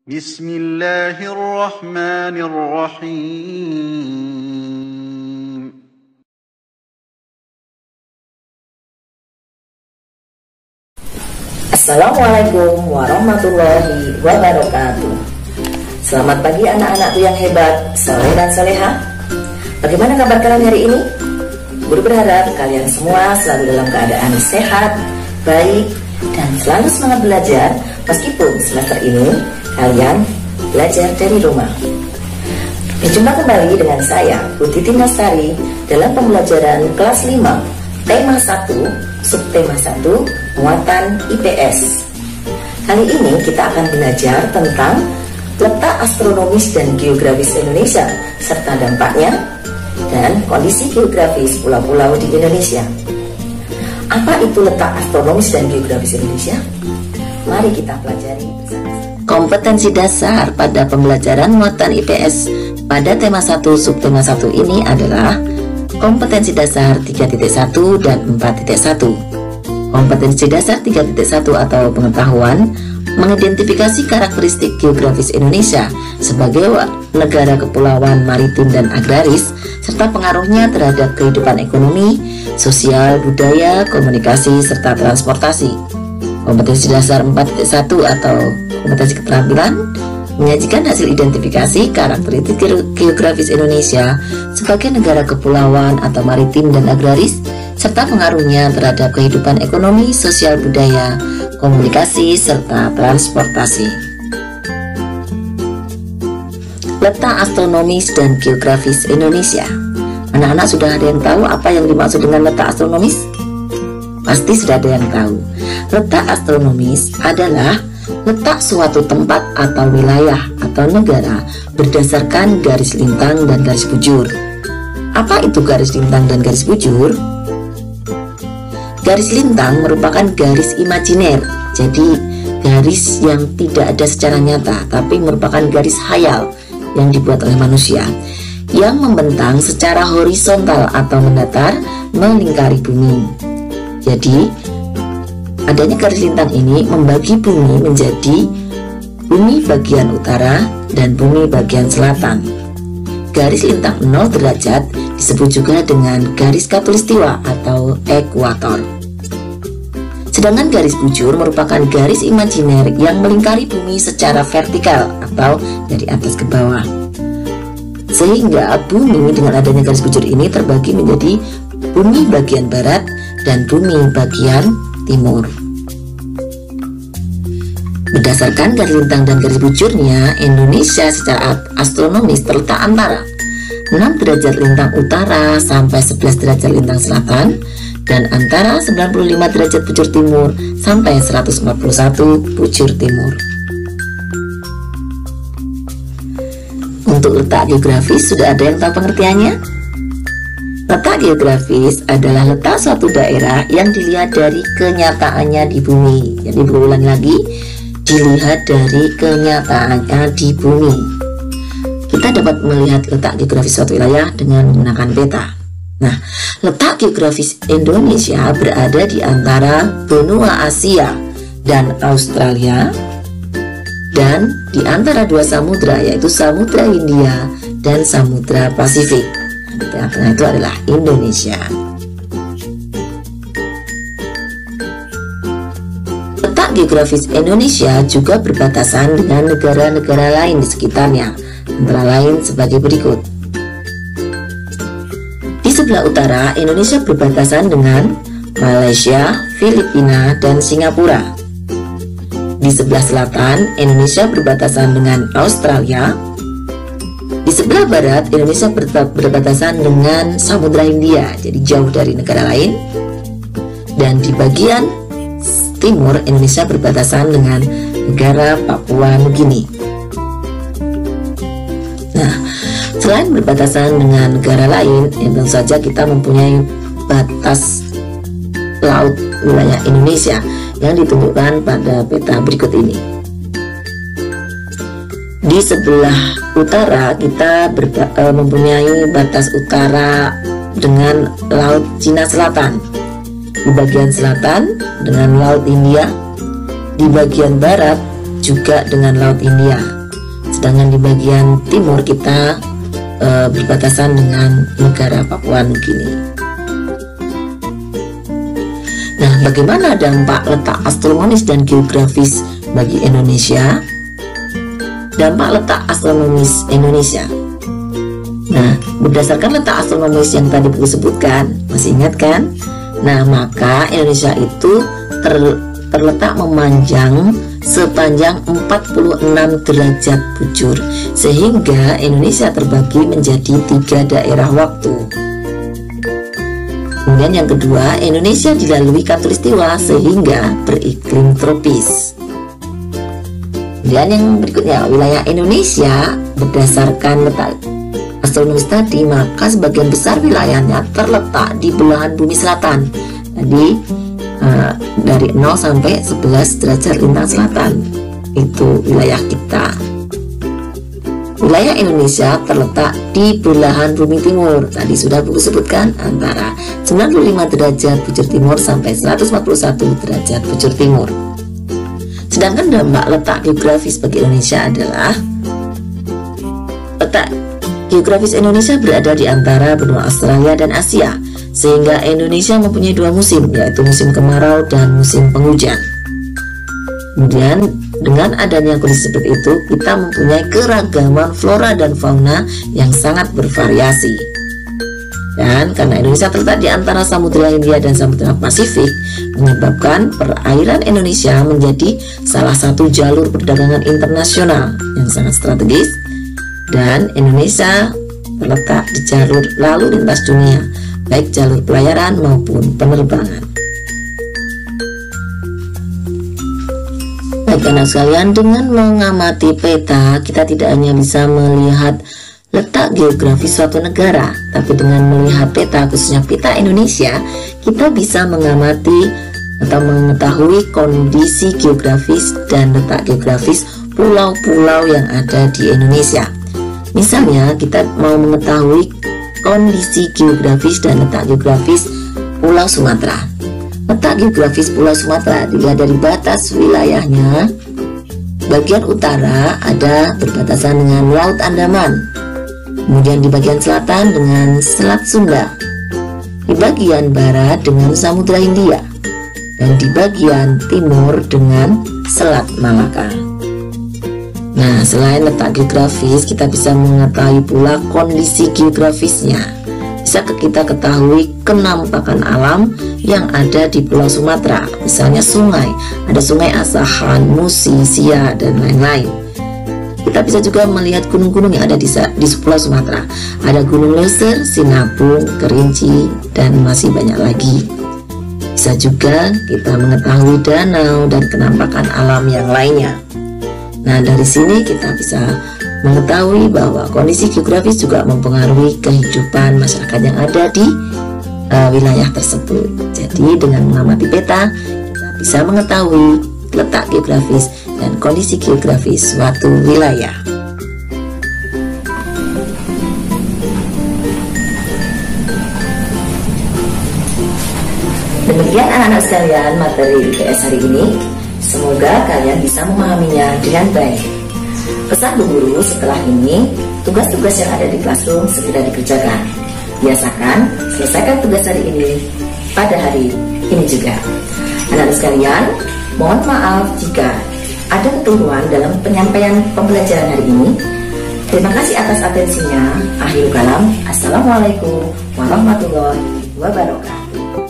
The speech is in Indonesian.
بسم الله الرحمن الرحيم Assalamualaikum warahmatullahi wabarakatuh. Selamat pagi anak-anakku yang hebat, soleh dan soleha. Bagaimana kabar kalian hari ini? Guru berharap kalian semua selalu dalam keadaan sehat, baik, dan selalu semangat belajar. Meskipun semester ini kalian belajar dari rumah. Berjumpa kembali dengan saya, Bu Titin Lestari, dalam pembelajaran kelas 5, tema 1, subtema 1, muatan IPS. Kali ini kita akan belajar tentang letak astronomis dan geografis Indonesia, serta dampaknya dan kondisi geografis pulau-pulau di Indonesia. Apa itu letak astronomis dan geografis Indonesia? Mari kita pelajari bersama. Kompetensi dasar pada pembelajaran muatan IPS pada tema 1 subtema 1 ini adalah kompetensi dasar 3.1 dan 4.1. Kompetensi dasar 3.1 atau pengetahuan mengidentifikasi karakteristik geografis Indonesia sebagai negara kepulauan, maritim, dan agraris, serta pengaruhnya terhadap kehidupan ekonomi, sosial, budaya, komunikasi, serta transportasi. Kompetensi dasar 4.1 atau kompetensi keterampilan menyajikan hasil identifikasi karakteristik geografis Indonesia sebagai negara kepulauan atau maritim dan agraris, serta pengaruhnya terhadap kehidupan ekonomi, sosial, budaya, komunikasi, serta transportasi. Letak astronomis dan geografis Indonesia. Anak-anak sudah ada yang tahu apa yang dimaksud dengan letak astronomis? Pasti sudah ada yang tahu. Letak astronomis adalah letak suatu tempat atau wilayah atau negara berdasarkan garis lintang dan garis bujur. Apa itu garis lintang dan garis bujur? Garis lintang merupakan garis imajiner, jadi garis yang tidak ada secara nyata, tapi merupakan garis khayal yang dibuat oleh manusia, yang membentang secara horizontal atau mendatar melingkari bumi. Jadi, adanya garis lintang ini membagi bumi menjadi bumi bagian utara dan bumi bagian selatan. Garis lintang 0 derajat disebut juga dengan garis khatulistiwa atau ekuator. Sedangkan garis bujur merupakan garis imajiner yang melingkari bumi secara vertikal atau dari atas ke bawah. Sehingga bumi dengan adanya garis bujur ini terbagi menjadi bumi bagian barat dan bumi bagian timur. Berdasarkan garis lintang dan garis bujurnya, Indonesia secara astronomis terletak antara 6 derajat lintang utara sampai 11 derajat lintang selatan, dan antara 95 derajat bujur timur sampai 141 bujur timur. Untuk letak geografis, sudah ada yang tahu pengertiannya? Letak geografis adalah letak suatu daerah yang dilihat dari kenyataannya di bumi. Jadi berulang lagi, dilihat dari kenyataannya di bumi. Kita dapat melihat letak geografis suatu wilayah dengan menggunakan peta. Nah, letak geografis Indonesia berada di antara benua Asia dan Australia, dan di antara dua samudra, yaitu Samudra Hindia dan Samudra Pasifik. Di tengah-tengah itu adalah Indonesia. Letak geografis Indonesia juga berbatasan dengan negara-negara lain di sekitarnya, antara lain sebagai berikut. Di sebelah utara, Indonesia berbatasan dengan Malaysia, Filipina, dan Singapura. Di sebelah selatan, Indonesia berbatasan dengan Australia. Di sebelah barat, Indonesia berbatasan dengan Samudra Hindia, jadi jauh dari negara lain. Dan di bagian timur, Indonesia berbatasan dengan negara Papua Nugini. Nah, selain berbatasan dengan negara lain, tentu saja kita mempunyai batas laut wilayah Indonesia yang ditunjukkan pada peta berikut ini. Di sebelah utara kita mempunyai batas utara dengan Laut Cina Selatan. Di bagian selatan dengan Laut Hindia. Di bagian barat juga dengan Laut India. Sedangkan di bagian timur kita berbatasan dengan negara Papua Nugini. Nah, bagaimana dampak letak astronomis dan geografis bagi Indonesia? Dampak letak astronomis Indonesia. Nah, berdasarkan letak astronomis yang tadi Buku sebutkan, masih ingat kan? Nah, maka Indonesia itu terletak memanjang sepanjang 46 derajat bujur, sehingga Indonesia terbagi menjadi 3 daerah waktu. Kemudian yang kedua, Indonesia dilalui khatulistiwa sehingga beriklim tropis. Kemudian yang berikutnya, wilayah Indonesia berdasarkan letak astronomis tadi, maka sebagian besar wilayahnya terletak di belahan bumi selatan. Jadi dari 0 sampai 11 derajat lintang selatan itu wilayah kita. Wilayah Indonesia terletak di belahan bumi timur. Tadi sudah Buku sebutkan, antara 95 derajat bujur timur sampai 141 derajat bujur timur. Sedangkan dampak letak geografis bagi Indonesia adalah letak geografis Indonesia berada di antara benua Australia dan Asia, sehingga Indonesia mempunyai 2 musim, yaitu musim kemarau dan musim penghujan. Kemudian dengan adanya kondisi seperti itu, kita mempunyai keragaman flora dan fauna yang sangat bervariasi. Dan karena Indonesia terletak di antara Samudra Hindia dan Samudra Pasifik, menyebabkan perairan Indonesia menjadi salah satu jalur perdagangan internasional yang sangat strategis, dan Indonesia terletak di jalur lalu lintas dunia, baik jalur pelayaran maupun penerbangan. Baik anak sekalian, dengan mengamati peta, kita tidak hanya bisa melihat letak geografis suatu negara, tapi dengan melihat peta, khususnya peta Indonesia, kita bisa mengamati atau mengetahui kondisi geografis dan letak geografis pulau-pulau yang ada di Indonesia. Misalnya, kita mau mengetahui kondisi geografis dan letak geografis Pulau Sumatera. Letak geografis Pulau Sumatera dilihat dari batas wilayahnya. Bagian utara ada berbatasan dengan Laut Andaman, kemudian di bagian selatan dengan Selat Sunda, di bagian barat dengan Samudra Hindia, dan di bagian timur dengan Selat Malaka. Nah, selain letak geografis, kita bisa mengetahui pula kondisi geografisnya. Bisa kita ketahui kenampakan alam yang ada di Pulau Sumatera. Misalnya sungai, ada Sungai Asahan, Musi, Siak, dan lain-lain. Kita bisa juga melihat gunung-gunung yang ada di Pulau Sumatera. Ada Gunung Leuser, Sinabung, Kerinci, dan masih banyak lagi. Bisa juga kita mengetahui danau dan kenampakan alam yang lainnya. Nah, dari sini kita bisa mengetahui bahwa kondisi geografis juga mempengaruhi kehidupan masyarakat yang ada di wilayah tersebut. Jadi dengan mengamati peta, kita bisa mengetahui letak geografis dan kondisi geografis suatu wilayah. Demikian anak-anak sekalian materi IPS hari ini. Semoga kalian bisa memahaminya dengan baik. Pesan Bu Guru setelah ini, tugas-tugas yang ada di classroom segera dikerjakan. Biasakan selesaikan tugas hari ini pada hari ini juga. Anak-anak sekalian, mohon maaf jika ada kekeliruan dalam penyampaian pembelajaran hari ini. Terima kasih atas atensinya. Akhirul kalam. Assalamualaikum warahmatullahi wabarakatuh.